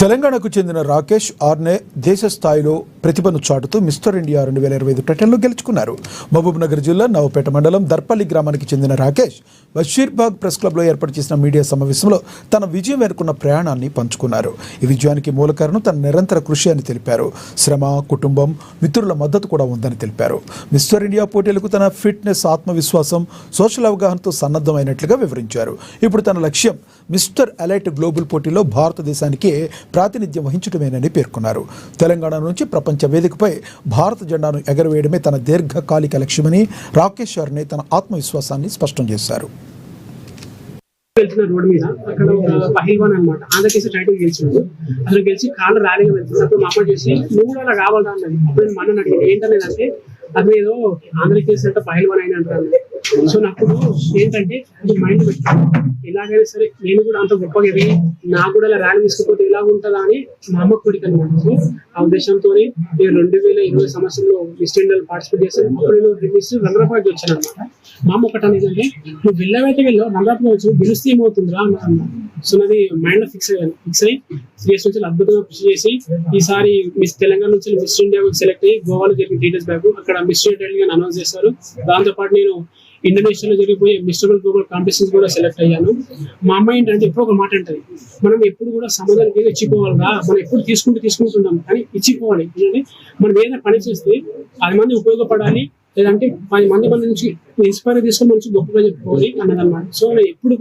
తెలంగాణకు చెందిన రాకేష్ ఆర్నే దేశ స్థాయిలో ప్రతిభను చాటుతూ మిస్టర్ ఇండియా 2025 టైటిల్ను గెలుచుకున్నారు. మహబూబ్నగర్ జిల్లా నవపేట మండలం దర్పల్లి గ్రామానికి చెందిన రాకేష్ బషీర్బాగ్ ప్రెస్ క్లబ్లో ఏర్పాటు చేసిన మీడియా సమావేశంలో తన విజయం వెనుకున్న ప్రయాణాన్ని పంచుకున్నారు. ఈ విజయానికి మూల కారణం తన నిరంతర కృషి అని తెలిపారు. శ్రమ, కుటుంబం, మిత్రుల మద్దతు కూడా ఉందని తెలిపారు. మిస్టర్ ఇండియా పోటీలకు తన ఫిట్నెస్, ఆత్మవిశ్వాసం, సోషల్ అవగాహనతో సన్నద్ధమైనట్లుగా వివరించారు. ఇప్పుడు తన లక్ష్యం మిస్టర్ ఎలైట్ గ్లోబల్ పోటీలో భారతదేశానికి ప్రాతినిధ్యం వహించడమేనని పేర్కొన్నారు. తెలంగాణ నుంచి ప్రపంచ వేదికపై భారత జెండాను ఎగరవేయడమే తన దీర్ఘకాలిక లక్ష్యమని రాకేష్ ఆర్నే తన ఆత్మవిశ్వాసాన్ని స్పష్టం చేశారు. రోడ్ మీద అక్కడ ఒక పహిల్వాన్ అనమాట ఆంధ్రకేసి టైటిల్ గెలిచిండు. అసలు గెలిచి కాళ్ళు ర్యాలీగా వెళ్తున్నప్పుడు మా అమ్మ చేసి నువ్వు కూడా అలా కావాలా అన్నది. అప్పుడు నేను మన అడిగాను ఏంటనేదంటే అది ఏదో ఆంధ్రకేసి అంటే పహిల్వాన్ అయిన అంటారు. సో నాకు ఏంటంటే అది మైండ్ పెట్టాను, ఎలాగైనా సరే నేను కూడా అంత గొప్పగా ఎదిగి నాకు కూడా ఇలా ర్యాలీ తీసుకుపోతే ఎలా ఉంటుందా అని మా అమ్మ కోరిక అనమాట. సో ఆ ఉద్దేశంతో నేను 2020 సంవత్సరంలో మిస్ ఇండియాలో పార్టిసిపేట్ చేశాను. అప్పుడు నేను మిస్ రన్నర్ అప్ వచ్చాను అనమాట. మా అమ్మ ఒకటి అనేది నువ్వు వెళ్ళవైతే వెళ్ళావు, రన్నర్ అప్ వచ్చి గెలిస్తే ఏమవుతుందిరా అన్న. సో నాది మైండ్ లో ఫిక్స్ అయ్యి 3 ఇయర్స్ నుంచి అద్భుతంగా కృషి చేసి ఈసారి మిస్ తెలంగాణ నుంచి మిస్ ఇండియా సెలెక్ట్ అయ్యి గోవాలో జరిగిన డీటెయిల్స్ బ్యాక్ అక్కడ మిస్ ఇండియా అనౌన్స్ చేశారు. దాంతోపాటు నేను ఇండోనేషియాలో జరిగిపోయే మిస్టర్ గ్లోబల్ కాంపిటీషన్స్ కూడా సెలెక్ట్ అయ్యాను. మా అమ్మాయి ఏంటంటే ఎప్పుడు ఒక మాట అంటది, మనం ఎప్పుడు కూడా సమాధానం ఇచ్చిపోవాలిరా, మనం ఎప్పుడు తీసుకుంటున్నాం కానీ ఇచ్చిపోవాలి. ఎందుకంటే మనం ఏదైనా పని చేస్తే 10 మంది ఉపయోగపడాలి, లేదంటే 10 మంది మన నుంచి ఇన్స్పైర్ తీసుకొని మంచి గొప్పగా చెప్పుకోవాలి అన్నదన్నమాట. సో నేను ఎప్పుడు